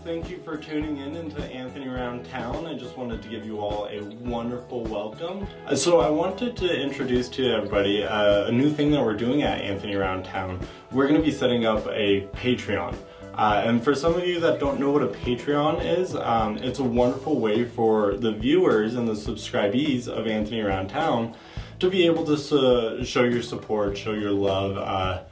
thank you for tuning in into Anthony Around Town. I just wanted to give you all a wonderful welcome. So I wanted to introduce to everybody a new thing that we're doing at Anthony Around Town. We're going to be setting up a Patreon. And for some of you that don't know what a Patreon is, it's a wonderful way for the viewers and the subscribees of Anthony Around Town to be able to show your support, show your love,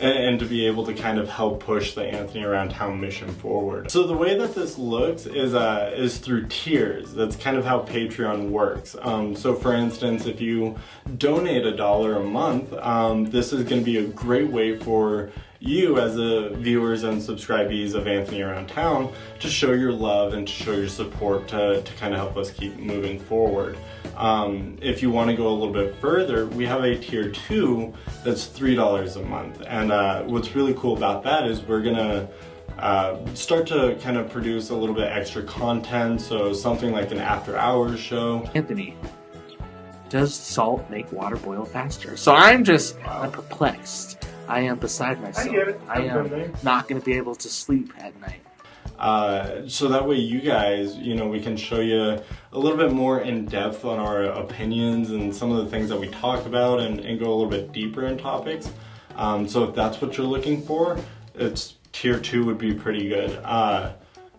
and to be able to kind of help push the Anthony Around Town mission forward. So the way that this looks is through tiers. That's kind of how Patreon works. So for instance, if you donate $1 a month, this is going to be a great way for you as the viewers and subscribees of Anthony Around Town to show your love and to show your support to kind of help us keep moving forward. If you want to go a little bit further, we have a tier 2 that's $3 a month. And what's really cool about that is we're gonna start to kind of produce a little bit extra content, so something like an after hours show. Anthony, does salt make water boil faster? So I'm perplexed. I am beside myself. I get it. I am not going to be able to sleep at night. So that way you guys, we can show you a little bit more in depth on our opinions and some of the things that we talk about and go a little bit deeper in topics. So if that's what you're looking for, it's tier 2 would be pretty good.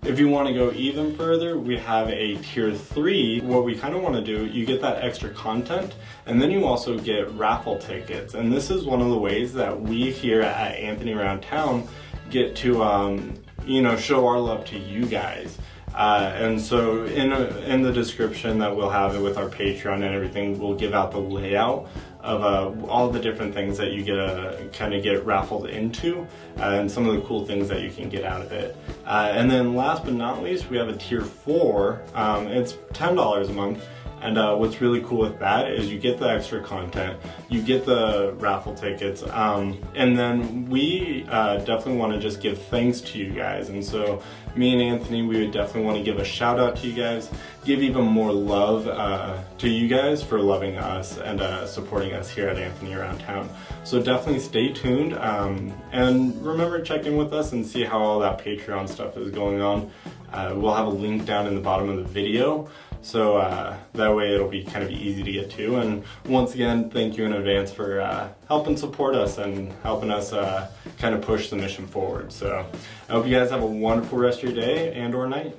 If you want to go even further, we have a tier 3. What we kind of want to do, you get that extra content, and then you also get raffle tickets. And this is one of the ways that we here at Anthony Around Town get to, show our love to you guys. And so in the description that we'll have it with our Patreon and everything, we'll give out the layout of all the different things that you get to kind of get raffled into and some of the cool things that you can get out of it. And then last but not least, we have a tier 4. It's $10 a month. And what's really cool with that is you get the extra content, you get the raffle tickets, and then we definitely want to just give thanks to you guys. And so me and Anthony, we would definitely want to give a shout out to you guys, give even more love to you guys for loving us and supporting us here at Anthony Around Town. So definitely stay tuned, and remember, check in with us and see how all that Patreon stuff is going on. We'll have a link down in the bottom of the video. So that way it'll be kind of easy to get to. And once again, thank you in advance for helping support us and helping us kind of push the mission forward. So I hope you guys have a wonderful rest of your day and or night.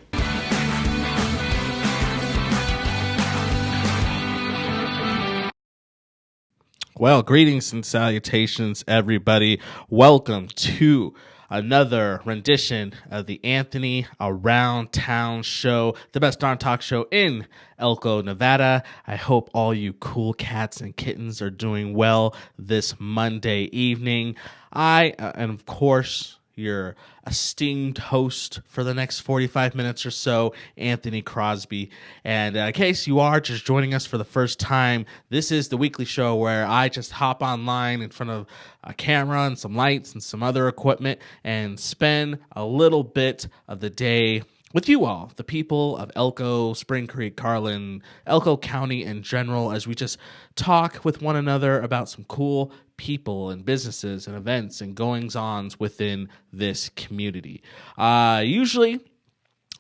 Well, greetings and salutations, everybody. Welcome to another rendition of the Anthony Around Town show, the best darn talk show in Elko, Nevada. I hope all you cool cats and kittens are doing well this Monday evening. And of course, your esteemed host for the next 45 minutes or so, Anthony Crosby. And in case you are just joining us for the first time, this is the weekly show where I just hop online in front of a camera and some lights and some other equipment and spend a little bit of the day with you all, the people of Elko, Spring Creek, Carlin, Elko County in general, as we just talk with one another about some cool people and businesses and events and goings-ons within this community. Usually,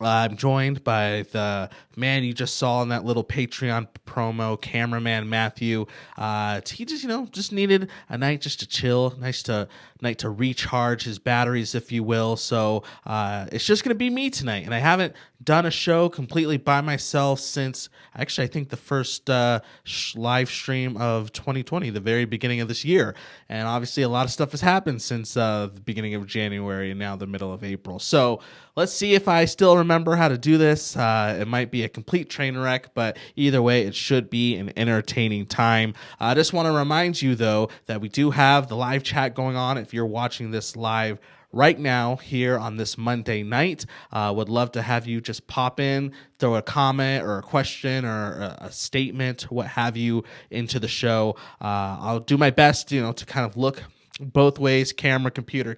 I'm joined by the man you just saw in that little Patreon promo, cameraman Matthew. He just needed a night just to chill, night to recharge his batteries, if you will. So it's just going to be me tonight, and I haven't done a show completely by myself since actually I think the first live stream of 2020, the very beginning of this year. And obviously a lot of stuff has happened since the beginning of January and now the middle of April. So let's see if I still remember how to do this. It might be a complete train wreck, but either way, it should be an entertaining time. I just want to remind you, though, that we do have the live chat going on. If you're watching this live right now here on this Monday night, would love to have you just pop in, throw a comment or a question or a statement, what have you, into the show. I'll do my best, to kind of look both ways, camera, computer,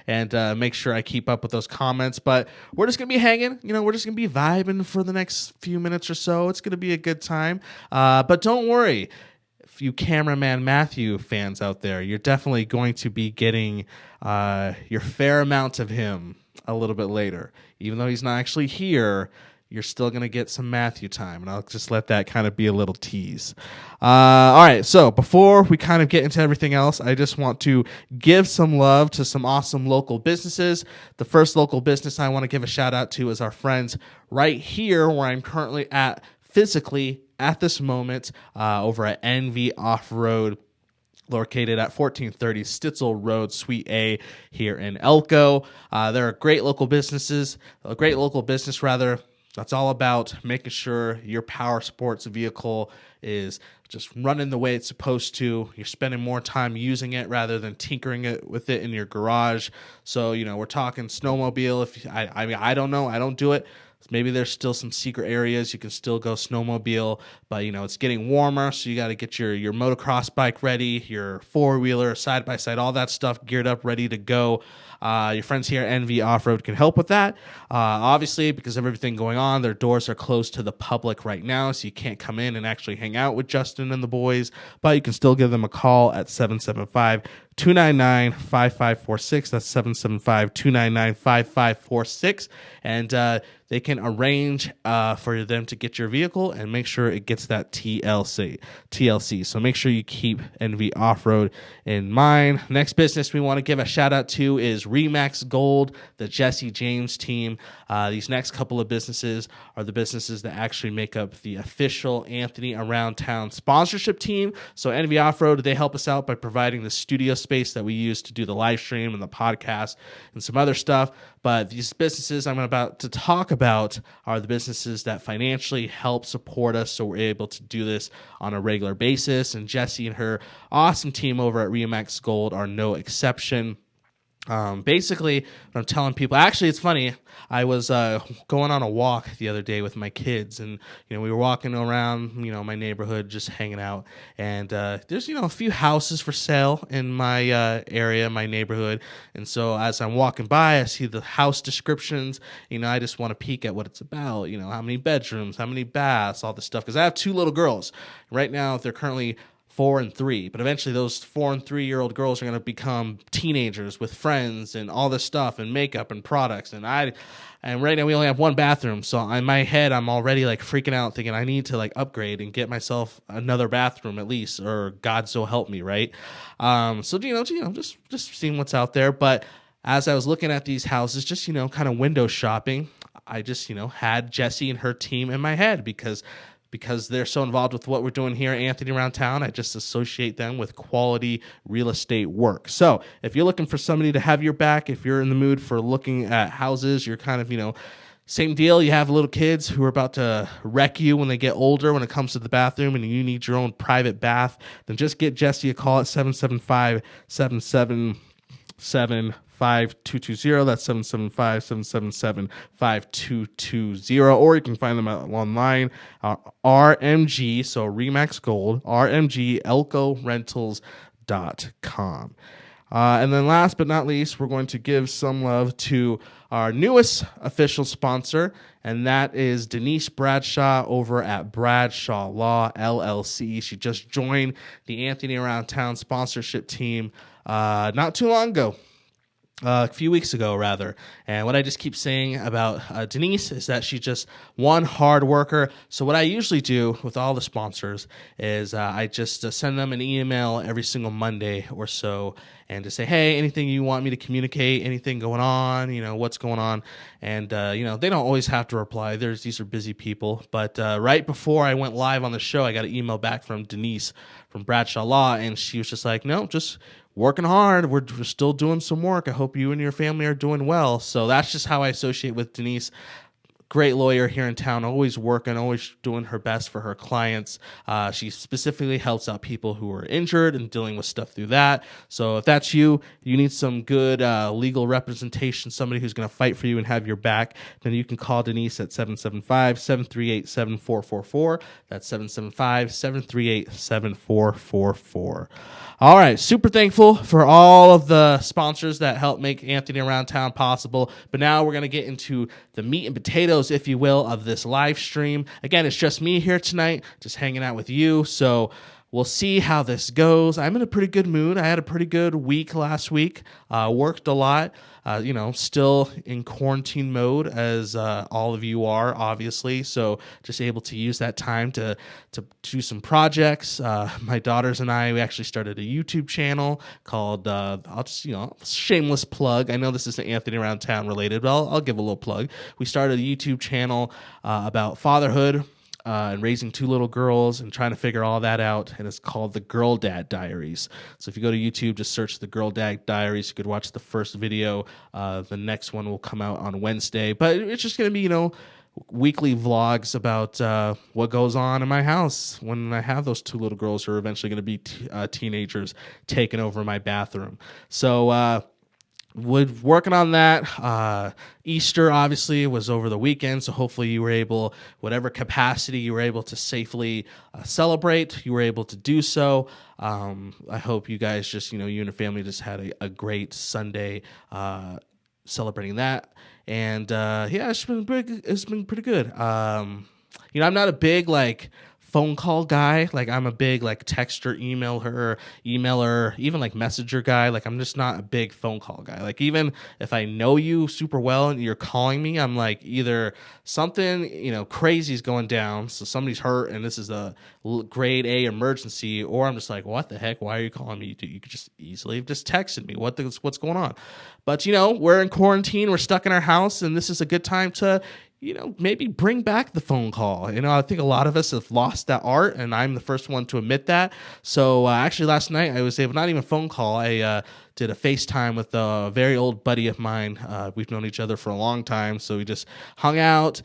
and make sure I keep up with those comments. But we're just going to be hanging, we're just going to be vibing for the next few minutes or so. It's going to be a good time. But don't worry, if you cameraman Matthew fans out there, you're definitely going to be getting your fair amount of him a little bit later. Even though he's not actually here, you're still going to get some Matthew time, and I'll just let that kind of be a little tease. All right, so before we kind of get into everything else, I just want to give some love to some awesome local businesses. The first local business I want to give a shout out to is our friends right here where I'm currently at physically at this moment, over at NV Off-Road, located at 1430 Stitzel Road, Suite A here in Elko. They're a great local business that's all about making sure your power sports vehicle is just running the way it's supposed to. You're spending more time using it rather than tinkering it with it in your garage. So, we're talking snowmobile. I don't know. I don't do it. Maybe there's still some secret areas you can still go snowmobile, but it's getting warmer, so you got to get your motocross bike ready, your four-wheeler, side-by-side, all that stuff geared up, ready to go. Your friends here at NV Off-Road can help with that. Obviously, because of everything going on, their doors are closed to the public right now, so you can't come in and actually hang out with Justin and the boys, but you can still give them a call at 775-299-5546. That's 775-299-5546. And they can arrange for them to get your vehicle and make sure it gets that TLC. So make sure you keep NV Off-Road in mind. Next business we want to give a shout out to is Remax Gold, the Jesse James team. These next couple of businesses are the businesses that actually make up the official Anthony Around Town sponsorship team. So NV Off-Road, they help us out by providing the studio space that we use to do the live stream and the podcast and some other stuff. But these businesses I'm about to talk about are the businesses that financially help support us, so we're able to do this on a regular basis. And Jessie and her awesome team over at Remax Gold are no exception. Basically, what I'm telling people, actually, it's funny. I was going on a walk the other day with my kids, and we were walking around, my neighborhood, just hanging out. And there's a few houses for sale in my area, my neighborhood. And so as I'm walking by, I see the house descriptions. I just want to peek at what it's about. How many bedrooms, how many baths, all this stuff. Because I have two little girls right now. They're currently 4 and 3, but eventually those 4 and 3-year-old girls are going to become teenagers with friends and all this stuff and makeup and products. And right now we only have one bathroom, so in my head I'm already like freaking out, thinking I need to like upgrade and get myself another bathroom at least, or God so help me, right? So just seeing what's out there. But as I was looking at these houses, just kind of window shopping, I just had Jessie and her team in my head because they're so involved with what we're doing here at Anthony Around Town. I just associate them with quality real estate work. So if you're looking for somebody to have your back, if you're in the mood for looking at houses, you're kind of, same deal. You have little kids who are about to wreck you when they get older when it comes to the bathroom and you need your own private bath, then just get Jessie a call at 775-777-5220. That's 775-777-5220. Or you can find them online, RMG, so Remax Gold, RMG, ElkoRentals.com. And then last but not least, we're going to give some love to our newest official sponsor, and that is Denise Bradshaw over at Bradshaw Law, LLC. She just joined the Anthony Around Town sponsorship team not too long ago. A few weeks ago, rather. And what I just keep saying about Denise is that she's just one hard worker. So what I usually do with all the sponsors is I just send them an email every single Monday or so and to say, hey, anything you want me to communicate, anything going on, what's going on. And, they don't always have to reply. These are busy people. But right before I went live on the show, I got an email back from Denise from Bradshaw Law, and she was just like, no, just working hard. We're still doing some work. I hope you and your family are doing well. So that's just how I associate with Denise. Great lawyer here in town, always working, always doing her best for her clients. She specifically helps out people who are injured and dealing with stuff through that. So if that's you need some good legal representation, somebody who's going to fight for you and have your back, then you can call Denise at 775-738-7444. That's 775-738-7444. All right, super thankful for all of the sponsors that help make Anthony Around Town possible. But now we're going to get into the meat and potatoes, if you will, of this live stream. Again, it's just me here tonight, just hanging out with you. So we'll see how this goes. I'm in a pretty good mood. I had a pretty good week last week. Worked a lot. Still in quarantine mode, as all of you are, obviously. So just able to use that time to do some projects. My daughters and we actually started a YouTube channel called, I'll just, shameless plug. I know this isn't Anthony Around Town related, but I'll give a little plug. We started a YouTube channel about fatherhood. And raising 2 little girls and trying to figure all that out. And it's called the Girl Dad Diaries. So if you go to YouTube, just search the Girl Dad Diaries. You could watch the first video. The next one will come out on Wednesday. But it's just going to be, weekly vlogs about what goes on in my house when I have those 2 little girls who are eventually going to be teenagers taking over my bathroom. So, we're working on that. Easter obviously was over the weekend, so hopefully you were able, whatever capacity you were able to safely celebrate, you were able to do so. I hope you guys just, you and your family just had a great Sunday celebrating that. And it's been pretty good. I'm not a big phone call guy. I'm a big texter, emailer, even messenger guy. I'm just not a big phone call guy. Even if I know you super well and you're calling me, I'm either something, crazy is going down. So somebody's hurt and this is a grade A emergency, or I'm just what the heck? Why are you calling me? You could just easily have just texted me. What's going on? But, we're in quarantine. We're stuck in our house, and this is a good time to maybe bring back the phone call. I think a lot of us have lost that art, and I'm the first one to admit that. So actually last night I was able, not even a phone call, I did a FaceTime with a very old buddy of mine. We've known each other for a long time, so we just hung out,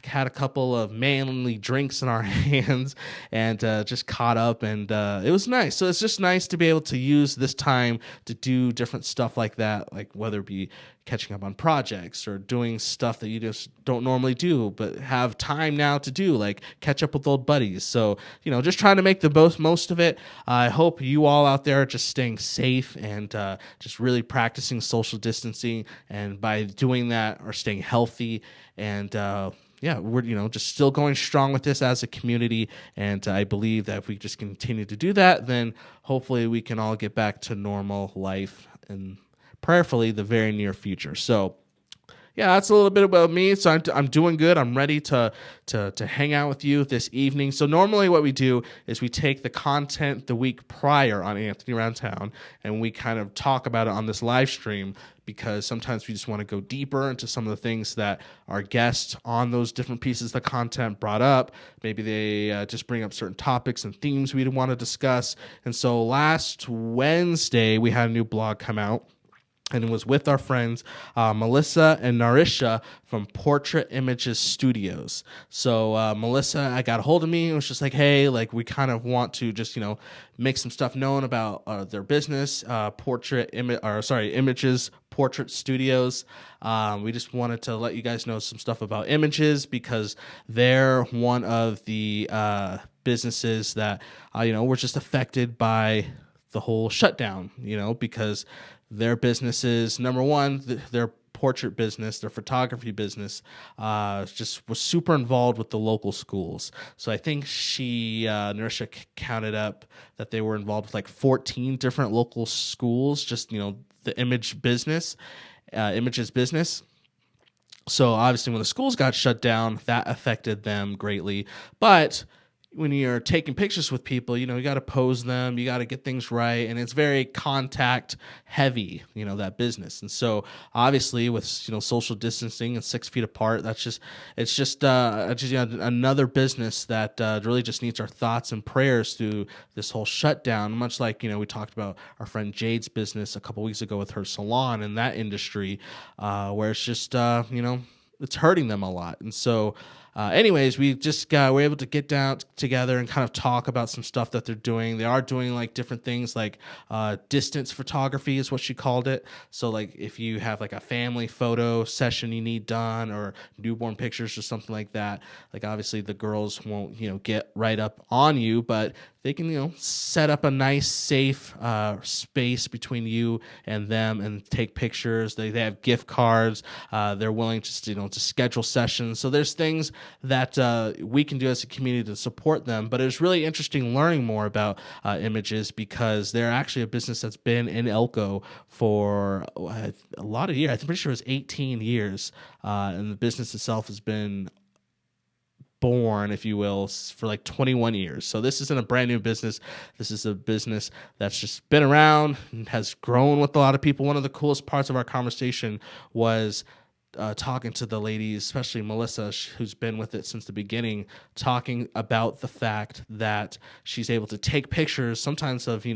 had a couple of manly drinks in our hands, and just caught up, and it was nice. So it's just nice to be able to use this time to do different stuff like that, whether it be catching up on projects or doing stuff that you just don't normally do but have time now to do, catch up with old buddies. So, just trying to make the most of it. I hope you all out there are just staying safe and just really practicing social distancing, and by doing that are staying healthy. And we're just still going strong with this as a community, and I believe that if we just continue to do that, then hopefully we can all get back to normal life, and prayerfully the very near future. So that's a little bit about me. So I'm doing good. I'm ready to hang out with you this evening. So normally what we do is we take the content the week prior on Anthony Around Town, and we kind of talk about it on this live stream, because sometimes we just want to go deeper into some of the things that our guests on those different pieces of content brought up. Maybe they just bring up certain topics and themes we'd want to discuss. And so last Wednesday we had a new blog come out, and it was with our friends Melissa and Narisha from Portrait Images Studios. So Melissa, I got a hold of me and was just hey, we kind of want to just, make some stuff known about their business, Images Portrait Studios. We just wanted to let you guys know some stuff about Images, because they're one of the businesses that, were just affected by the whole shutdown, because their businesses, number one, their portrait business, their photography business, just was super involved with the local schools. So I think Narisha counted up that they were involved with 14 different local schools, just, the Images business. So obviously when the schools got shut down, that affected them greatly. But when you're taking pictures with people, you got to pose them, you got to get things right, and it's very contact heavy, that business. And so obviously with, social distancing and 6 feet apart, it's just another business that really just needs our thoughts and prayers through this whole shutdown. Much like, we talked about our friend Jade's business a couple weeks ago with her salon in that industry, where it's just, it's hurting them a lot. And so anyways, we just we're able to get down together and kind of talk about some stuff that they're doing. They are doing different things, distance photography is what she called it. So if you have a family photo session you need done, or newborn pictures or something like that, obviously the girls won't get right up on you, but they can set up a nice safe space between you and them and take pictures. They have gift cards. They're willing to to schedule sessions. So there's things that we can do as a community to support them. But it was really interesting learning more about Images, because they're actually a business that's been in Elko for a lot of years. I'm pretty sure it was 18 years, and the business itself has been born, if you will, for like 21 years. So this isn't a brand new business. This is a business that's just been around and has grown with a lot of people. One of the coolest parts of our conversation was talking to the ladies, especially Melissa, who's been with it since the beginning, talking about the fact that she's able to take pictures sometimes of,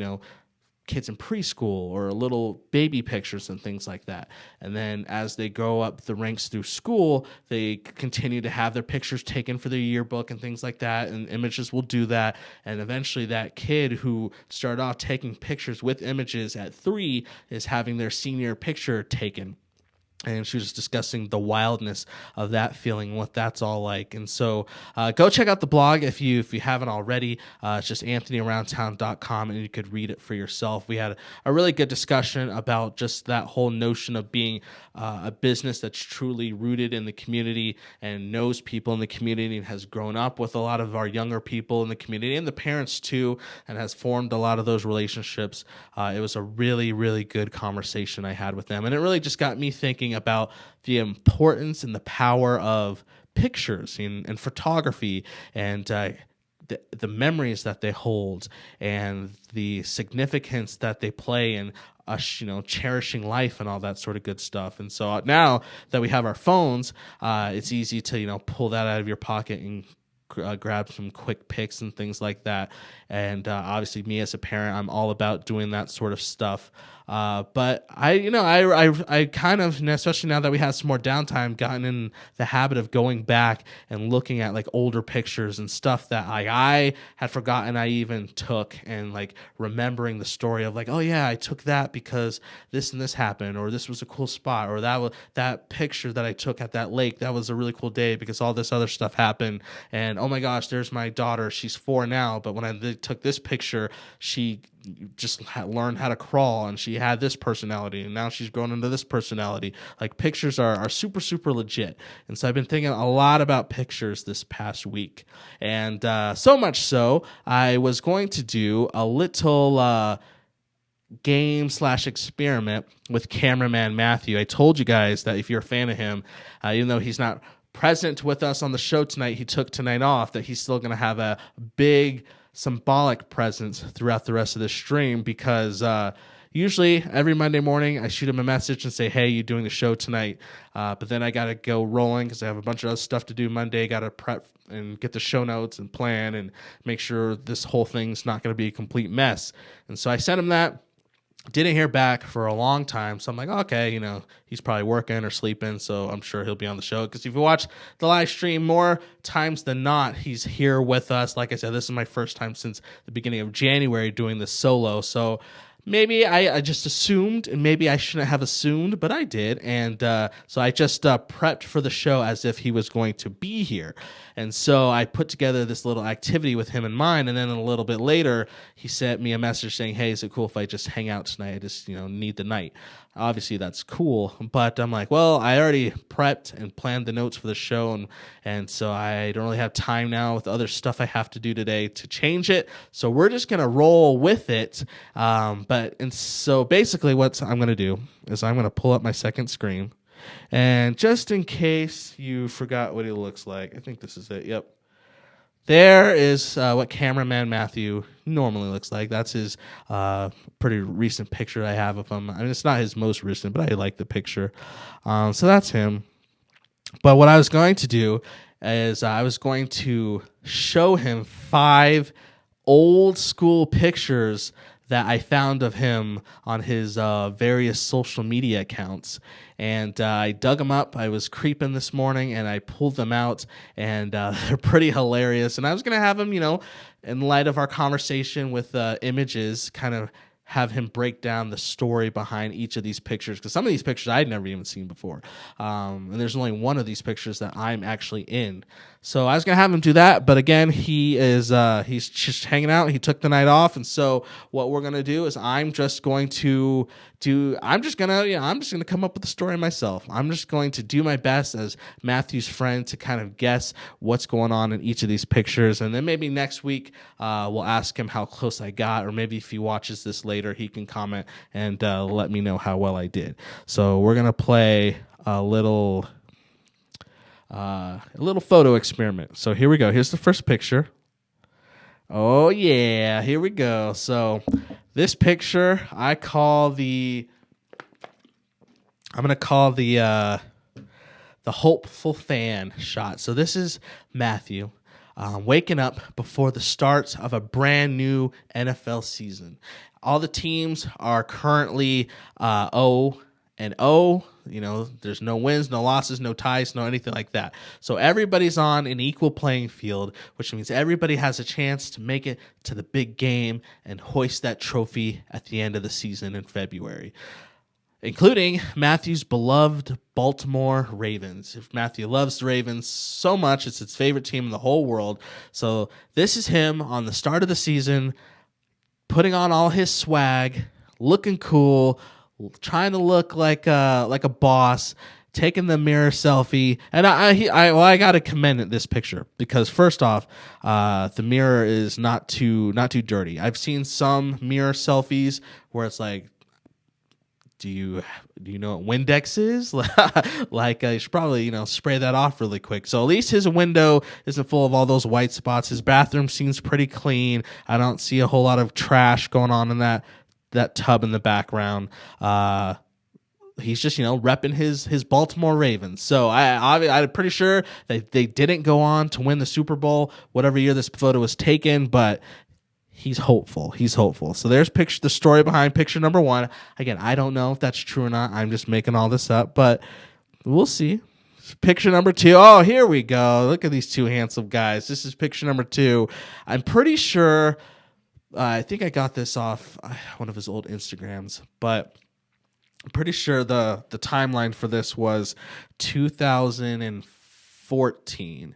kids in preschool or little baby pictures and things like that. And then as they go up the ranks through school, they continue to have their pictures taken for their yearbook and things like that. And Images will do that. And eventually that kid who started off taking pictures with Images at 3 is having their senior picture taken. And she was discussing the wildness of that feeling, what that's all like. And so go check out the blog if you haven't already. It's just anthonyaroundtown.com, and you could read it for yourself. We had a really good discussion about just that whole notion of being a business that's truly rooted in the community and knows people in the community and has grown up with a lot of our younger people in the community and the parents too, and has formed a lot of those relationships. It was a really, really good conversation I had with them. And it really just got me thinking about the importance and the power of pictures and photography and the memories that they hold and the significance that they play in us, cherishing life and all that sort of good stuff. And so now that we have our phones, it's easy to, pull that out of your pocket and grab some quick pics and things like that. And obviously me as a parent, I'm all about doing that sort of stuff. But I kind of, especially now that we have some more downtime, gotten in the habit of going back and looking at like older pictures and stuff that I had forgotten I even took, and like remembering the story of like, oh yeah, I took that because this and this happened, or this was a cool spot, or that picture that I took at that lake, that was a really cool day because all this other stuff happened. And oh my gosh, there's my daughter. She's 4 now, but when I took this picture, she just learned how to crawl, and she had this personality, and now she's grown into this personality. Like pictures are super, super legit. And so I've been thinking a lot about pictures this past week. And so much so, I was going to do a little game/experiment with cameraman Matthew. I told you guys that if you're a fan of him, even though he's not present with us on the show tonight, he took tonight off, that he's still going to have a big symbolic presence throughout the rest of the stream, because usually every Monday morning I shoot him a message and say, hey, you doing the show tonight? But then I got to go rolling because I have a bunch of other stuff to do Monday. Got to prep and get the show notes and plan and make sure this whole thing's not going to be a complete mess. And so I sent him that. Didn't hear back for a long time, so I'm like, okay, he's probably working or sleeping, so I'm sure he'll be on the show. Because if you watch the live stream, more times than not, he's here with us. Like I said, this is my first time since the beginning of January doing this solo, so maybe I just assumed, and maybe I shouldn't have assumed, but I did. And so I just prepped for the show as if he was going to be here. And so I put together this little activity with him in mind. And then a little bit later, he sent me a message saying, hey, is it cool if I just hang out tonight? I just, need the night. Obviously, that's cool. But I'm like, well, I already prepped and planned the notes for the show. And so I don't really have time now with other stuff I have to do today to change it. So we're just going to roll with it. So basically what I'm going to do is I'm going to pull up my second screen. And just in case you forgot what he looks like, I think this is it. Yep. There is what cameraman Matthew normally looks like. That's his pretty recent picture I have of him. I mean, it's not his most recent, but I like the picture. So that's him. But what I was going to do is I was going to show him 5 old school pictures that I found of him on his various social media accounts. And I dug them up. I was creeping this morning, and I pulled them out, and they're pretty hilarious. And I was going to have him, in light of our conversation with Images, kind of have him break down the story behind each of these pictures, because some of these pictures I'd never even seen before. And there's only one of these pictures that I'm actually in. So I was going to have him do that, but again, he's just hanging out. He took the night off, and so what we're going to do is I'm just going to I'm just gonna come up with the story myself. I'm just going to do my best as Matthew's friend to kind of guess what's going on in each of these pictures, and then maybe next week we'll ask him how close I got, or maybe if he watches this later, he can comment and let me know how well I did. So we're gonna play a little photo experiment. So here we go. Here's the first picture. Oh yeah, here we go. So this picture I'm gonna call the hopeful fan shot. So this is Matthew waking up before the start of a brand new NFL season. All the teams are currently 0-0. There's no wins, no losses, no ties, no anything like that. So everybody's on an equal playing field, which means everybody has a chance to make it to the big game and hoist that trophy at the end of the season in February, including Matthew's beloved Baltimore Ravens. If Matthew loves the Ravens so much, it's his favorite team in the whole world. So this is him on the start of the season, putting on all his swag, looking cool, trying to look like a boss, taking the mirror selfie. And I got to commend this picture because first off, the mirror is not too dirty. I've seen some mirror selfies where it's like, do you know what Windex is? Like you should probably spray that off really quick. So at least his window isn't full of all those white spots. His bathroom seems pretty clean. I don't see a whole lot of trash going on in that tub in the background. He's just repping his Baltimore Ravens. So I'm pretty sure that they didn't go on to win the Super Bowl whatever year this photo was taken, but he's hopeful. So there's the story behind picture number 1. Again, I don't know if that's true or not. I'm just making all this up, but we'll see. Picture number 2. Oh, here we go. Look at these two handsome guys. This is picture number 2. I'm pretty sure. I think I got this off one of his old Instagrams, but I'm pretty sure the timeline for this was 2014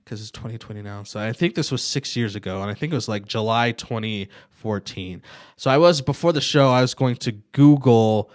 because it's 2020 now. So I think this was 6 years ago, and I think it was like July 2014. So before the show, I was going to Google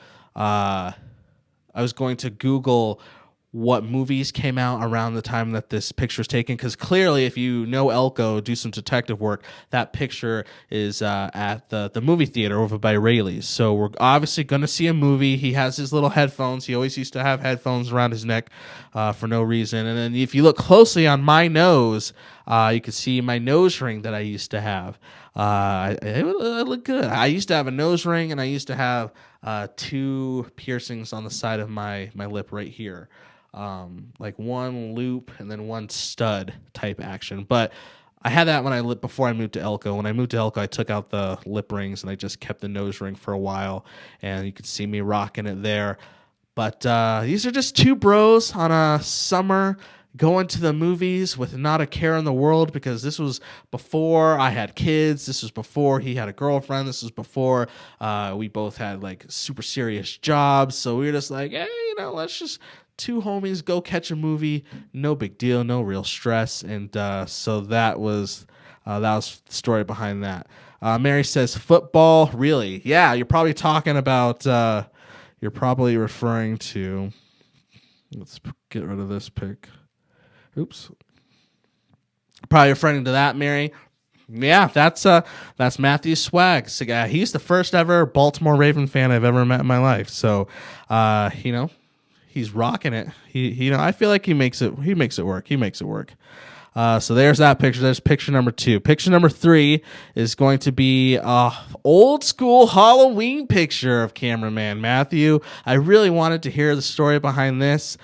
what movies came out around the time that this picture was taken, because clearly if you know Elko, do some detective work, that picture is at the movie theater over by Rayleigh's. So we're obviously going to see a movie. He has his little headphones. He always used to have headphones around his neck for no reason. And then if you look closely on my nose, you can see my nose ring that I used to have. It looked good. I used to have a nose ring, and I used to have 2 piercings on the side of my lip right here. Like one loop and then one stud type action. But I had that before I moved to Elko. When I moved to Elko, I took out the lip rings and I just kept the nose ring for a while, and you could see me rocking it there. But these are just 2 bros on a summer going to the movies with not a care in the world, because this was before I had kids. This was before he had a girlfriend. This was before we both had like super serious jobs. So we were just like, hey, let's just 2 homies go catch a movie. No big deal. No real stress. And so that was the story behind that. Mary says, football, really? Yeah, you're probably talking about, you're probably referring to, let's get rid of this pic. Oops. Probably referring to that, Mary. Yeah, that's Matthew's swag. So, he's the first ever Baltimore Raven fan I've ever met in my life. So, he's rocking it. I feel like he makes it work. So there's that picture. There's picture number 2. Picture number 3 is going to be a old school Halloween picture of cameraman Matthew. I really wanted to hear the story behind this.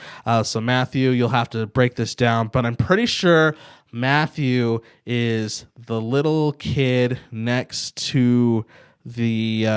So Matthew, you'll have to break this down, but I'm pretty sure Matthew is the little kid next to the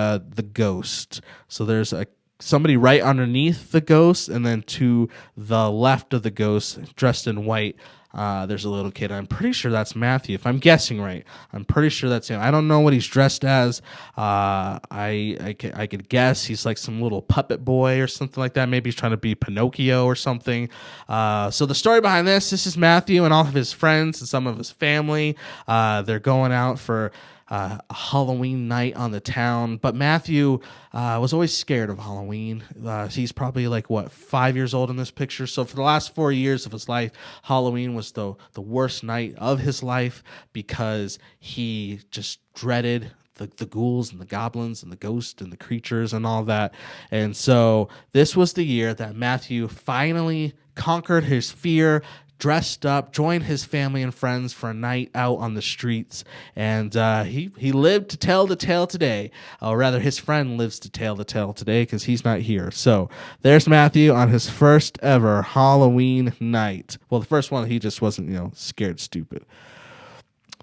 ghost. So there's somebody right underneath the ghost, and then to the left of the ghost, dressed in white, there's a little kid. I'm pretty sure that's Matthew. If I'm guessing right, I'm pretty sure that's him. I don't know what he's dressed as. I could guess he's like some little puppet boy or something like that. Maybe he's trying to be Pinocchio or something. So the story behind this is Matthew and all of his friends and some of his family. They're going out for a Halloween night on the town. But Matthew was always scared of Halloween. He's probably 5 years old in this picture. So for the last 4 years of his life, Halloween was the worst night of his life because he just dreaded the ghouls and the goblins and the ghosts and the creatures and all that. And so this was the year that Matthew finally conquered his fear, dressed up, joined his family and friends for a night out on the streets, and he lived to tell the tale today. Or rather, his friend lives to tell the tale today because he's not here. So there's Matthew on his first ever Halloween night. Well, the first one, he just wasn't, scared stupid.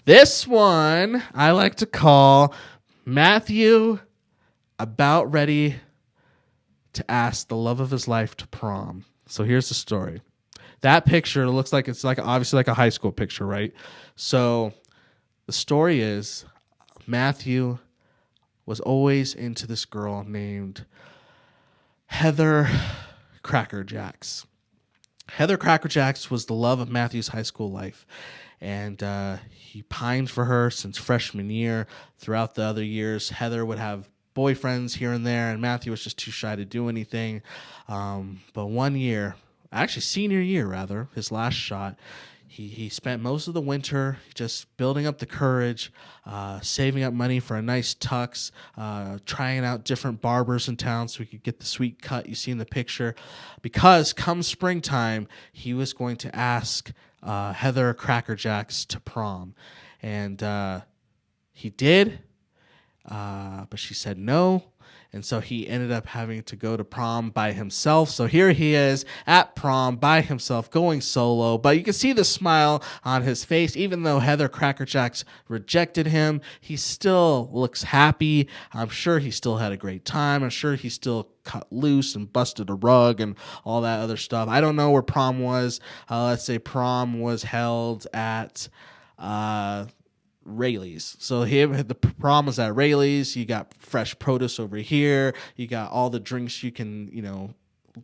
This one I like to call Matthew about ready to ask the love of his life to prom. So here's the story. That picture looks like it's obviously a high school picture, right? So the story is Matthew was always into this girl named Heather Crackerjacks. Heather Crackerjacks was the love of Matthew's high school life. And he pined for her since freshman year. Throughout the other years, Heather would have boyfriends here and there, and Matthew was just too shy to do anything. But one year, actually senior year rather, his last shot, he spent most of the winter just building up the courage, saving up money for a nice tux, trying out different barbers in town so he could get the sweet cut you see in the picture. Because come springtime, he was going to ask Heather Crackerjacks to prom. And he did, but she said no. And so he ended up having to go to prom by himself. So here he is at prom by himself, going solo. But you can see the smile on his face. Even though Heather Crackerjacks rejected him, he still looks happy. I'm sure he still had a great time. I'm sure he still cut loose and busted a rug and all that other stuff. I don't know where prom was. Let's say prom was held at Rayleigh's. So the prom was at Rayleigh's. You got fresh produce over here. You got all the drinks you can,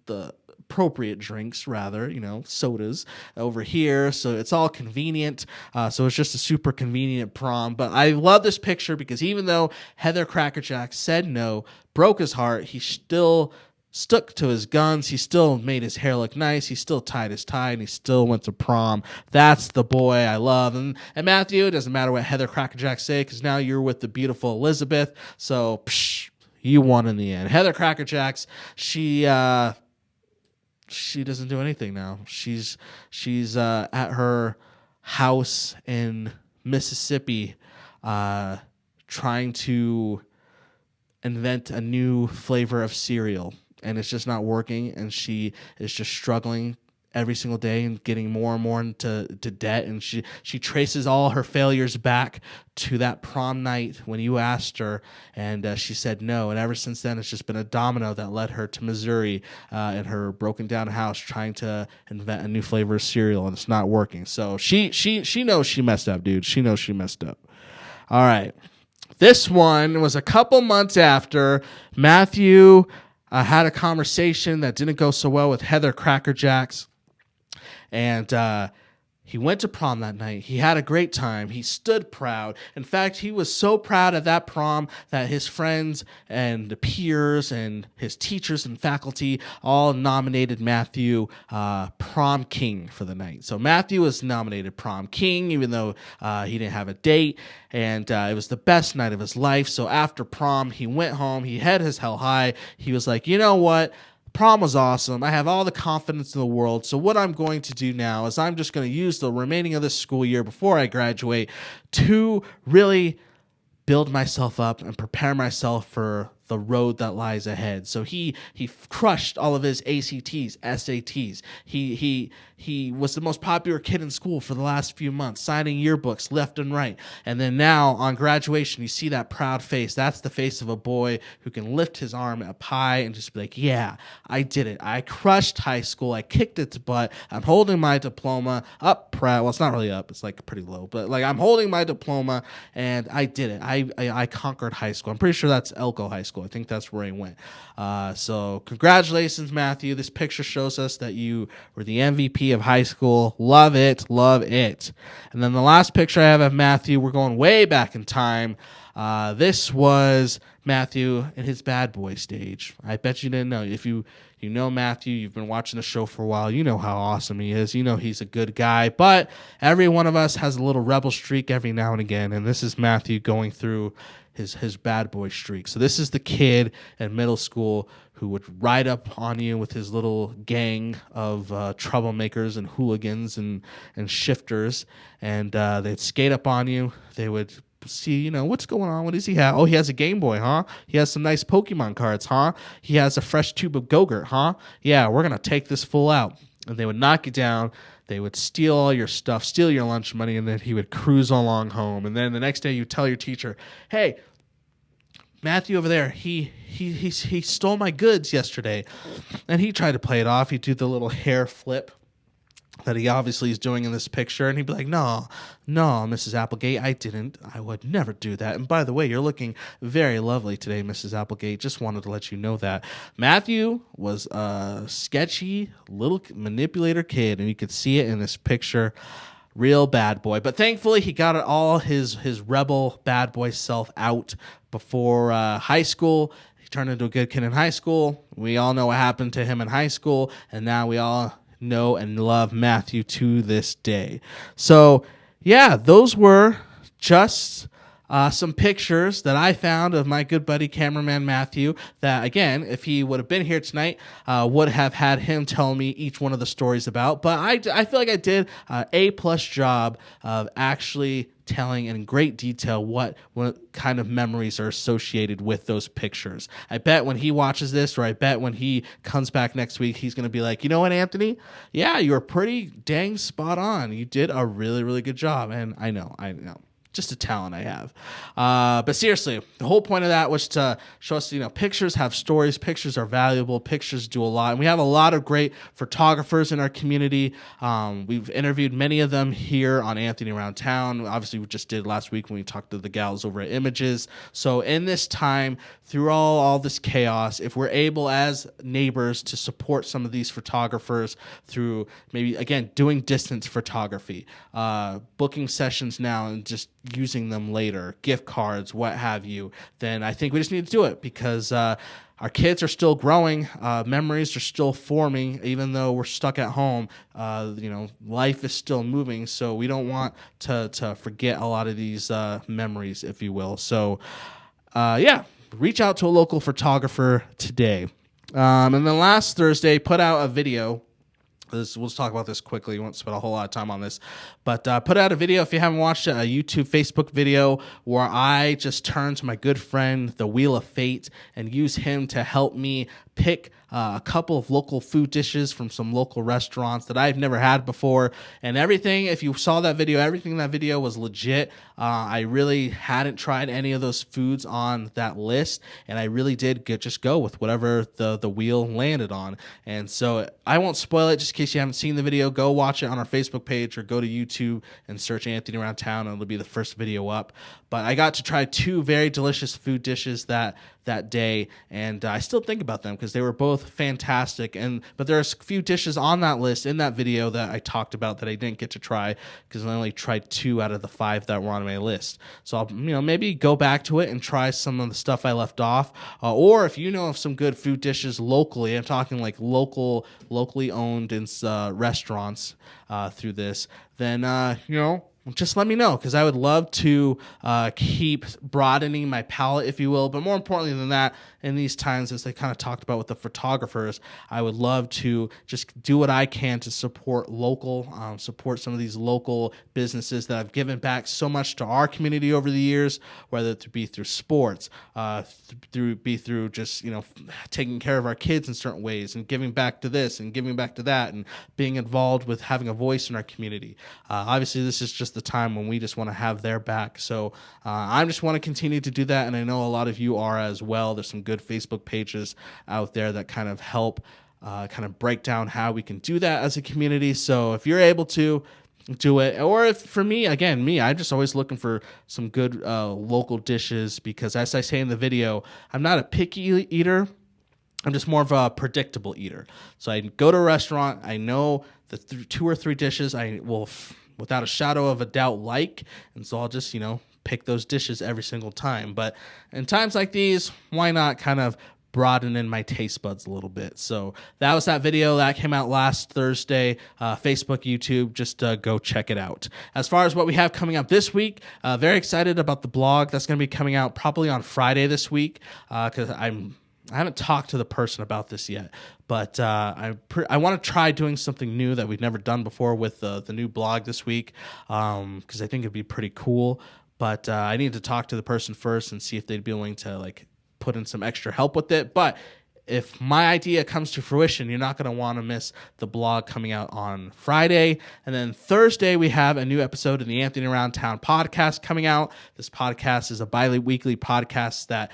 the appropriate drinks rather, sodas over here. So it's all convenient. So it's just a super convenient prom. But I love this picture because even though Heather Crackerjack said no, broke his heart, he still stuck to his guns. He still made his hair look nice. He still tied his tie, and he still went to prom. That's the boy I love. And Matthew, it doesn't matter what Heather Crackerjack say, because now you're with the beautiful Elizabeth. So you won in the end. Heather Crackerjacks, she doesn't do anything now. She's at her house in Mississippi, trying to invent a new flavor of cereal. And it's just not working, and she is just struggling every single day and getting more and more into debt. And she traces all her failures back to that prom night when you asked her, and she said no. And ever since then, it's just been a domino that led her to Missouri in her broken down house, trying to invent a new flavor of cereal, and it's not working. So she knows she messed up, dude. She knows she messed up. All right. This one was a couple months after Matthew had a conversation that didn't go so well with Heather Crackerjacks. And he went to prom that night. He had a great time. He stood proud. In fact, he was so proud at that prom that his friends and the peers and his teachers and faculty all nominated Matthew prom king for the night. So Matthew was nominated prom king, even though he didn't have a date. And it was the best night of his life. So after prom, he went home. He had his hell high. He was like, you know what? Prom was awesome. I have all the confidence in the world. So what I'm going to do now is I'm just going to use the remaining of this school year before I graduate to really build myself up and prepare myself for the road that lies ahead. So he crushed all of his ACTs, SATs. He was the most popular kid in school for the last few months, signing yearbooks left and right. And then now on graduation, you see that proud face. That's the face of a boy who can lift his arm up high and just be like, yeah, I did it. I crushed high school. I kicked its butt. I'm holding my diploma up proud. Well, it's not really up. It's like pretty low, but like I'm holding my diploma and I did it. I conquered high school. I'm pretty sure that's Elko High School. school. I think that's where he went. So congratulations, Matthew. This picture shows us that you were the MVP of high school. Love it. Love it. And then the last picture I have of Matthew, we're going way back in time. This was Matthew in his bad boy stage. I bet you didn't know. If you know Matthew, you've been watching the show for a while, you know how awesome he is. You know he's a good guy. But every one of us has a little rebel streak every now and again, and this is Matthew going through his bad boy streak. So this is the kid in middle school who would ride up on you with his little gang of troublemakers and hooligans and shifters, and they'd skate up on you. They would see, what's going on? What does he have? Oh, he has a Game Boy, huh? He has some nice Pokemon cards, huh? He has a fresh tube of Go-Gurt, huh? Yeah, we're going to take this fool out. And they would knock you down. They would steal all your stuff, steal your lunch money, and then he would cruise along home. And then the next day you tell your teacher, hey, Matthew over there, he stole my goods yesterday. And he tried to play it off. He'd do the little hair flip that he obviously is doing in this picture, and he'd be like, no, Mrs. Applegate, I didn't. I would never do that. And by the way, you're looking very lovely today, Mrs. Applegate. Just wanted to let you know that. Matthew was a sketchy little manipulator kid, and you could see it in this picture. Real bad boy. But thankfully, he got all his rebel bad boy self out before high school. He turned into a good kid in high school. We all know what happened to him in high school, and now we all know and love Matthew to this day. So, yeah, those were just some pictures that I found of my good buddy cameraman Matthew that, again, if he would have been here tonight, would have had him tell me each one of the stories about. But I feel like I did an A-plus job of actually telling in great detail what kind of memories are associated with those pictures. I bet when he watches this, or I bet when he comes back next week, he's going to be like, you know what, Anthony? Yeah, you were pretty dang spot on. You did a really, really good job. And I know. Just a talent I have. But seriously, the whole point of that was to show us, pictures have stories. Pictures are valuable. Pictures do a lot. And we have a lot of great photographers in our community. We've interviewed many of them here on Anthony Around Town. Obviously, we just did last week when we talked to the gals over at Images. So in this time, through all this chaos, if we're able as neighbors to support some of these photographers through maybe, again, doing distance photography, booking sessions now and just using them later, gift cards, what have you, then I think we just need to do it because our kids are still growing, memories are still forming, even though we're stuck at home. Life is still moving, so we don't want to forget a lot of these memories, if you will. So, reach out to a local photographer today. And then last Thursday, put out a video. We'll talk about this quickly. We won't spend a whole lot of time on this. But put out a video, if you haven't watched it, a YouTube, Facebook video, where I just turn to my good friend, the Wheel of Fate, and use him to help me pick a couple of local food dishes from some local restaurants that I've never had before. And everything, if you saw that video, everything in that video was legit. I really hadn't tried any of those foods on that list, and I really did just go with whatever the wheel landed on. And so I won't spoil it, just in case you haven't seen the video. Go watch it on our Facebook page or go to YouTube and search Anthony Around Town, and it'll be the first video up. But I got to try two very delicious food dishes that day, and I still think about them because they were both fantastic. But there are a few dishes on that list in that video that I talked about that I didn't get to try because I only tried 2 out of the 5 that were on my list. So I'll maybe go back to it and try some of the stuff I left off. Or if you know of some good food dishes locally, I'm talking like locally owned in restaurants through this, then just let me know, because I would love to keep broadening my palette, if you will. But more importantly than that, in these times, as I kind of talked about with the photographers, I would love to just do what I can to support support some of these local businesses that have given back so much to our community over the years, whether it be through sports, through just taking care of our kids in certain ways, and giving back to this and giving back to that, and being involved with having a voice in our community. Obviously, this is just the time when we just want to have their back. So I just want to continue to do that, and I know a lot of you are as well. There's some good Facebook pages out there that kind of help kind of break down how we can do that as a community. So if you're able to, do it. Or if for me, again, I'm just always looking for some good local dishes because, as I say in the video, I'm not a picky eater. I'm just more of a predictable eater. So I go to a restaurant, I know the 2 or 3 dishes I will, without a shadow of a doubt, like, and so I'll just, pick those dishes every single time. But in times like these, why not kind of broaden in my taste buds a little bit? So that was that video that came out last Thursday. Facebook, YouTube, just go check it out. As far as what we have coming up this week, very excited about the blog that's going to be coming out probably on Friday this week, because I haven't talked to the person about this yet, but I want to try doing something new that we've never done before with the new blog this week, because I think it'd be pretty cool. But I need to talk to the person first and see if they'd be willing to put in some extra help with it. But if my idea comes to fruition, you're not going to want to miss the blog coming out on Friday. And then Thursday, we have a new episode of the Anthony Around Town podcast coming out. This podcast is a bi-weekly podcast that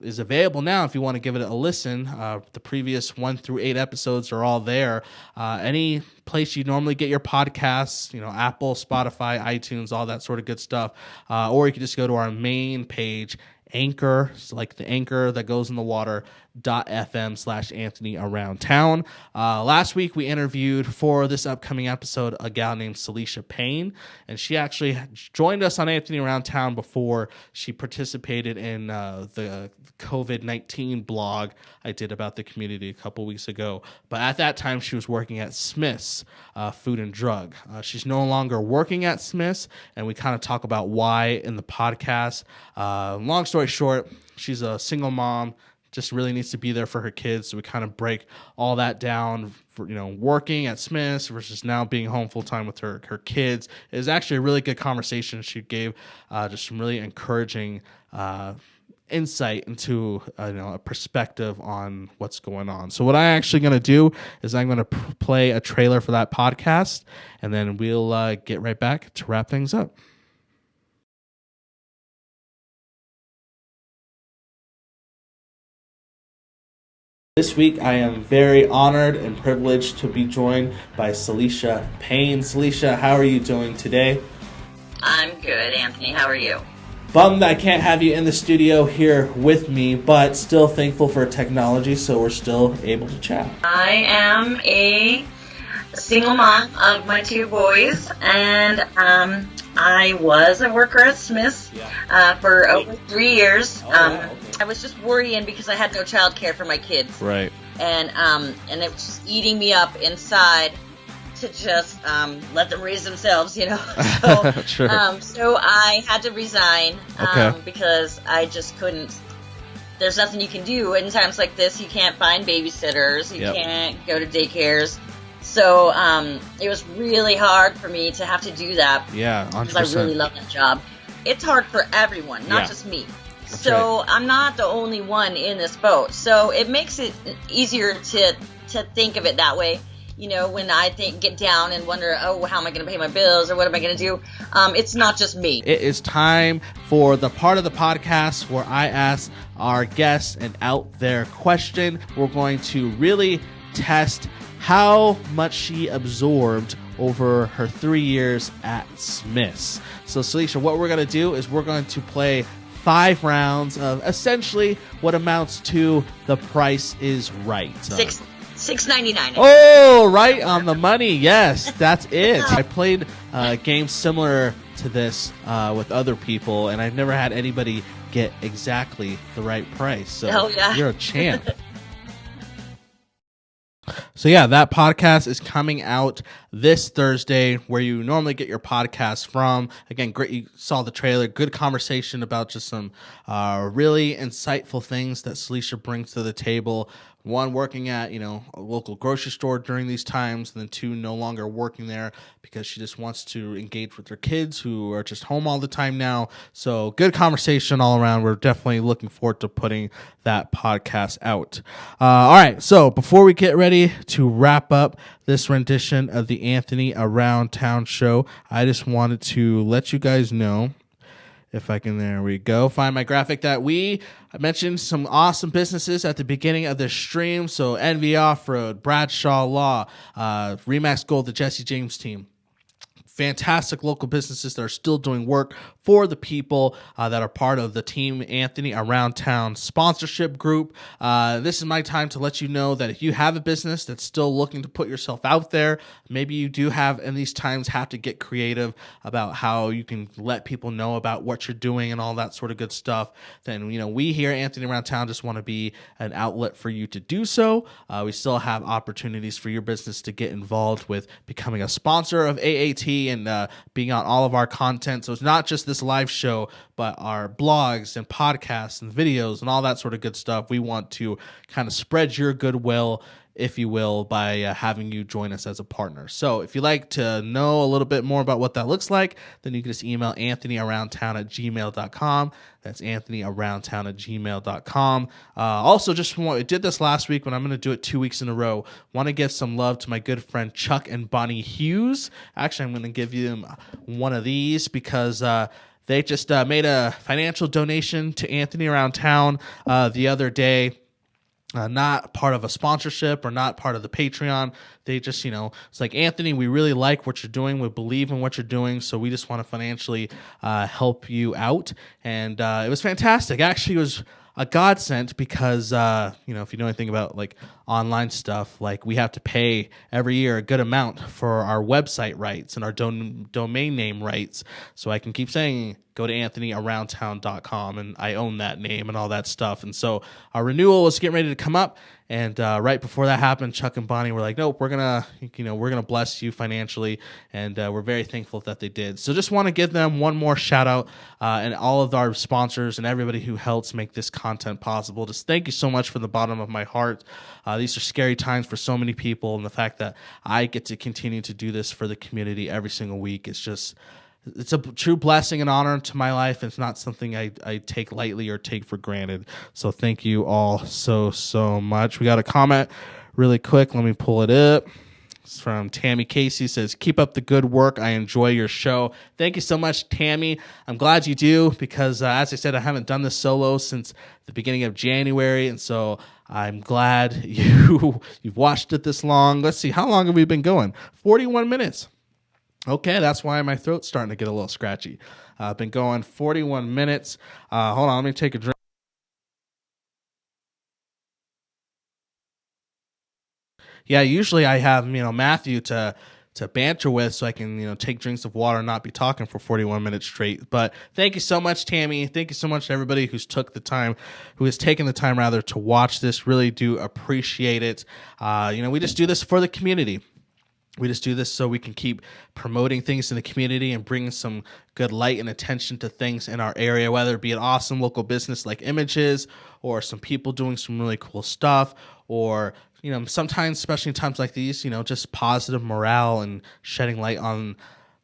is available now if you want to give it a listen. The previous 1 through 8 episodes are all there. Any place you normally get your podcasts, Apple, Spotify, iTunes, all that sort of good stuff. Or you can just go to our main page, Anchor, like the anchor that goes in the water, .fm/Anthony Around Town. Last week we interviewed for this upcoming episode a gal named Celicia Payne, and she actually joined us on Anthony Around Town before she participated in the COVID-19 blog I did about the community a couple weeks ago. But at that time she was working at Smith's Food and Drug. She's no longer working at Smith's, and we kind of talk about why in the podcast. Long story short, she's a single mom, just really needs to be there for her kids. So we kind of break all that down for, working at Smith's versus now being home full time with her kids. It was actually a really good conversation. She gave just some really encouraging insight into a perspective on what's going on. So what I'm actually going to do is I'm going to play a trailer for that podcast, and then we'll get right back to wrap things up. This week, I am very honored and privileged to be joined by Celicia Payne. Celicia, how are you doing today? I'm good, Anthony. How are you? Bummed I can't have you in the studio here with me, but still thankful for technology, so we're still able to chat. I am a single mom of my 2 boys, and I was a worker at Smith's for over 3 years. Okay. I was just worrying because I had no child care for my kids. Right. And it was just eating me up inside to just let them raise themselves, So, sure. So I had to resign because I just couldn't. There's nothing you can do in times like this. You can't find babysitters. You can't go to daycares. So it was really hard for me to have to do that. Yeah, 100%. Because I really love that job. It's hard for everyone, not just me. That's so right. I'm not the only one in this boat. So it makes it easier to think of it that way. When I get down and wonder, how am I going to pay my bills or what am I going to do? It's not just me. It is time for the part of the podcast where I ask our guests an out there question. We're going to really test how much she absorbed over her 3 years at Smith's. So, Celicia, what we're going to do is we're going to play 5 rounds of essentially what amounts to The Price is Right. $6.99. Oh, right on the money. Yes, that's it. I played games similar to this with other people, and I've never had anybody get exactly the right price. So you're a champ. So yeah, that podcast is coming out this Thursday, where you normally get your podcast from. Again, great. You saw the trailer. Good conversation about just some really insightful things that Celicia brings to the table. 1, working at a local grocery store during these times, and then 2, no longer working there because she just wants to engage with her kids who are just home all the time now. So good conversation all around. We're definitely looking forward to putting that podcast out. All right, so before we get ready to wrap up this rendition of the Anthony Around Town show, I just wanted to let you guys know, if I can, there we go, find my graphic, that I mentioned some awesome businesses at the beginning of the stream. So NV Off-Road, Bradshaw Law, Remax Gold, the Jesse James team. fantastic local businesses that are still doing work for the people that are part of the Team Anthony Around Town sponsorship group. This is my time to let you know that if you have a business that's still looking to put yourself out there, maybe you do have in these times have to get creative about how you can let people know about what you're doing and all that sort of good stuff, then we here at Anthony Around Town just want to be an outlet for you to do so. We still have opportunities for your business to get involved with becoming a sponsor of AAT and being on all of our content. So it's not just this live show, but our blogs and podcasts and videos and all that sort of good stuff. We want to kind of spread your goodwill, if you will, by having you join us as a partner. So if you'd like to know a little bit more about what that looks like, then you can just email anthonyaroundtown@gmail.com. That's anthonyaroundtown@gmail.com. Also, I did this last week, but I'm going to do it 2 weeks in a row. Want to give some love to my good friend Chuck and Bonnie Hughes. Actually, I'm going to give you one of these because they just made a financial donation to Anthony Around Town the other day. Not part of a sponsorship or not part of the Patreon. They just, it's like, Anthony, we really like what you're doing. We believe in what you're doing. So we just want to financially help you out. And it was fantastic. Actually, it was a godsend because, if you know anything about like online stuff, like we have to pay every year a good amount for our website rights and our domain name rights. So I can keep saying, go to anthonyaroundtown.com, and I own that name and all that stuff. And so our renewal was getting ready to come up, and right before that happened, Chuck and Bonnie were like, "Nope, we're gonna bless you financially," and we're very thankful that they did. So just want to give them one more shout out, and all of our sponsors and everybody who helps make this content possible. Just thank you so much from the bottom of my heart. These are scary times for so many people, and the fact that I get to continue to do this for the community every single week is just. It's a true blessing and honor to my life. It's not something I take lightly or take for granted. So thank you all so much. We got a comment really quick. Let me pull it up. It's from Tammy Casey. It says, "Keep up the good work. I enjoy your show." Thank you so much, Tammy. I'm glad you do because, as I said, I haven't done this solo since the beginning of January, and so I'm glad you've watched it this long. Let's see, how long have we been going? 41 minutes. Okay, that's why my throat's starting to get a little scratchy. I've been going 41 minutes. Hold on, let me take a drink. Yeah, usually I have Matthew to banter with, so I can take drinks of water and not be talking for 41 minutes straight. But thank you so much, Tammy. Thank you so much to everybody who has taken the time rather to watch this. Really do appreciate it. We just do this for the community. We just do this so we can keep promoting things in the community and bringing some good light and attention to things in our area, whether it be an awesome local business like Images or some people doing some really cool stuff, or sometimes, especially in times like these, just positive morale and shedding light on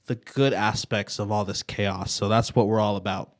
the good aspects of all this chaos. So that's what we're all about.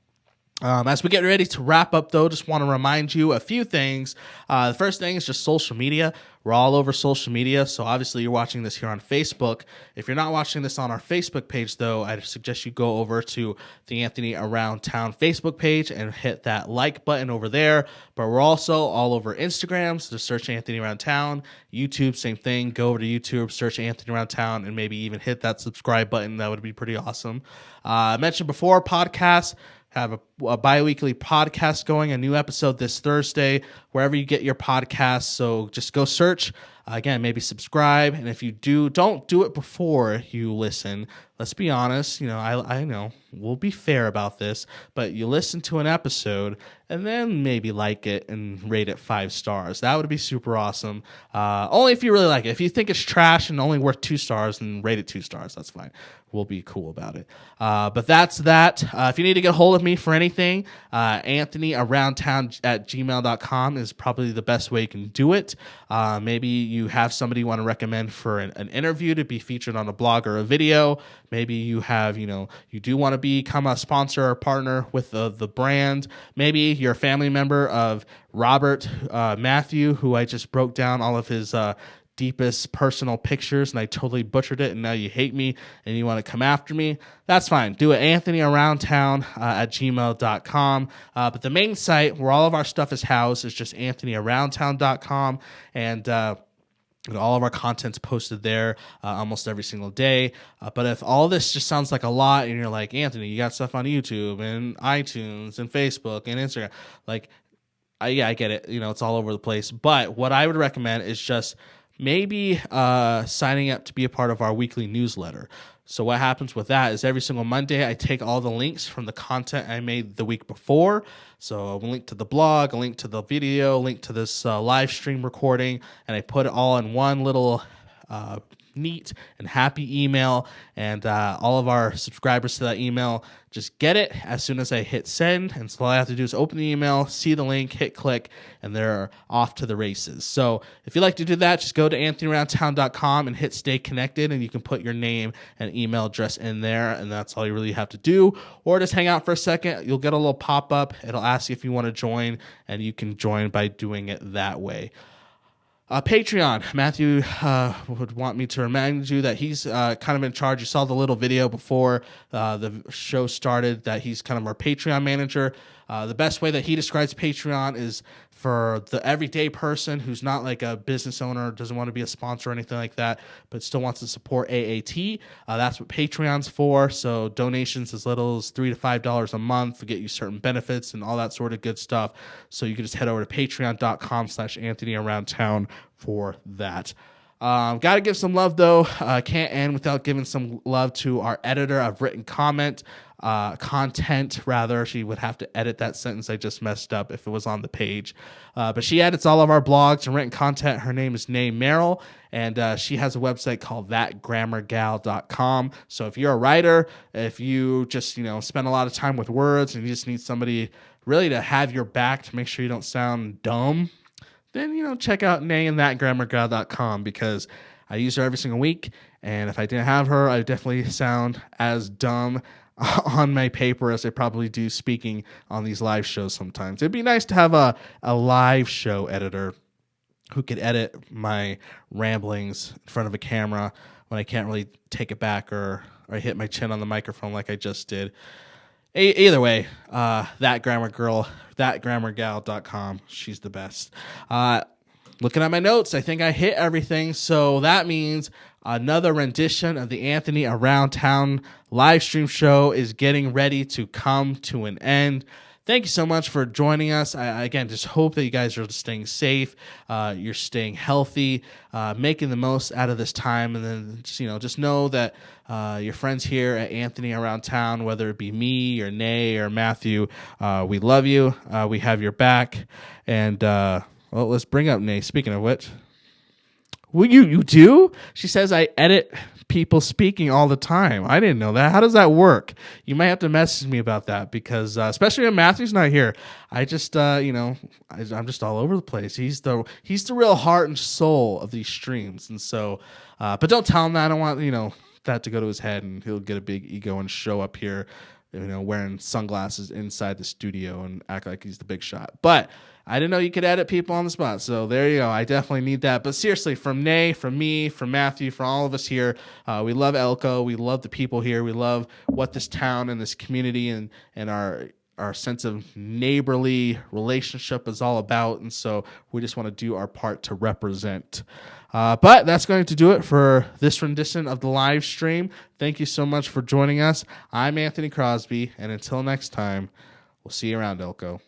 As we get ready to wrap up, though, just want to remind you a few things. The first thing is just social media. We're all over social media, so obviously you're watching this here on Facebook. If you're not watching this on our Facebook page, though, I suggest you go over to the Anthony Around Town Facebook page and hit that like button over there. But we're also all over Instagram, so just search Anthony Around Town. YouTube, same thing. Go over to YouTube, search Anthony Around Town, and maybe even hit that subscribe button. That would be pretty awesome. I mentioned before, podcasts. Have a bi-weekly podcast going, a new episode this Thursday, wherever you get your podcasts. So just go search. Again, maybe subscribe. And if you don't do it before you listen. Let's be honest. I know we'll be fair about this, but you listen to an episode and then maybe like it and rate it 5 stars. That would be super awesome. Only if you really like it. If you think it's trash and only worth 2 stars, then rate it 2 stars. That's fine. We'll be cool about it. But that's that. If you need to get a hold of me for anything, anthonyaroundtown@gmail.com is probably the best way you can do it. Maybe you have somebody you want to recommend for an interview to be featured on a blog or a video. Maybe you have, you do want to become a sponsor or partner with the brand. Maybe you're a family member of Robert Matthew, who I just broke down all of his deepest personal pictures and I totally butchered it and now you hate me and you want to come after me. That's fine. Do it anthonyaroundtown@gmail.com. But the main site where all of our stuff is housed is just anthonyaroundtown.com. And All of our content's posted there almost every single day. But if all this just sounds like a lot and you're like, Anthony, you got stuff on YouTube and iTunes and Facebook and Instagram, like, I get it. It's all over the place. But what I would recommend is just maybe signing up to be a part of our weekly newsletter. So what happens with that is every single Monday, I take all the links from the content I made the week before. So a link to the blog, a link to the video, a link to this live stream recording, and I put it all in one little neat and happy email, and all of our subscribers to that email just get it as soon as I hit send. And so all I have to do is open the email, see the link, hit click, and they're off to the races. So if you'd like to do that, just go to anthonyaroundtown.com and hit stay connected, and you can put your name and email address in there, and that's all you really have to do. Or just hang out for a second. You'll get a little pop-up. It'll ask you if you want to join, and you can join by doing it that way. Patreon. Matthew would want me to remind you that he's kind of in charge. You saw the little video before the show started that he's kind of our Patreon manager. The best way that he describes Patreon is for the everyday person who's not like a business owner, doesn't want to be a sponsor or anything like that, but still wants to support AAT. That's what Patreon's for. So donations as little as $3 to $5 a month will get you certain benefits and all that sort of good stuff. So you can just head over to patreon.com/AnthonyAroundTown for that. Got to give some love, though. Can't end without giving some love to our editor of written content. She would have to edit that sentence I just messed up if it was on the page. But she edits all of our blogs and written content. Her name is Nay Merrill, and she has a website called thatgrammargal.com. So if you're a writer, if you just spend a lot of time with words and you just need somebody really to have your back to make sure you don't sound dumb, then check out Nay and thatgrammargal.com, because I use her every single week, and if I didn't have her, I would definitely sound as dumb on my paper as I probably do speaking on these live shows sometimes. It'd be nice to have a live show editor who could edit my ramblings in front of a camera when I can't really take it back or I hit my chin on the microphone like I just did. Either way, thatgrammargal.com. She's the best. Looking at my notes, I think I hit everything. So that means another rendition of the Anthony Around Town live stream show is getting ready to come to an end. Thank you so much for joining us. I again just hope that you guys are staying safe, you're staying healthy, making the most out of this time, and then just know that your friends here at Anthony Around Town, whether it be me or Nay or Matthew, we love you. We have your back, and let's bring up Nay. Speaking of which, well, you do? She says I edit people speaking all the time. I didn't know that. How does that work? You might have to message me about that, because especially when Matthew's not here, I just I'm just all over the place. He's the real heart and soul of these streams, and so but don't tell him that. I don't want that to go to his head, and he'll get a big ego and show up here wearing sunglasses inside the studio and act like he's the big shot. But I didn't know you could edit people on the spot, so there you go. I definitely need that. But seriously, from Nay, from me, from Matthew, from all of us here, we love Elko. We love the people here. We love what this town and this community and our sense of neighborly relationship is all about. And so we just want to do our part to represent. But that's going to do it for this rendition of the live stream. Thank you so much for joining us. I'm Anthony Crosby, and until next time, we'll see you around, Elko.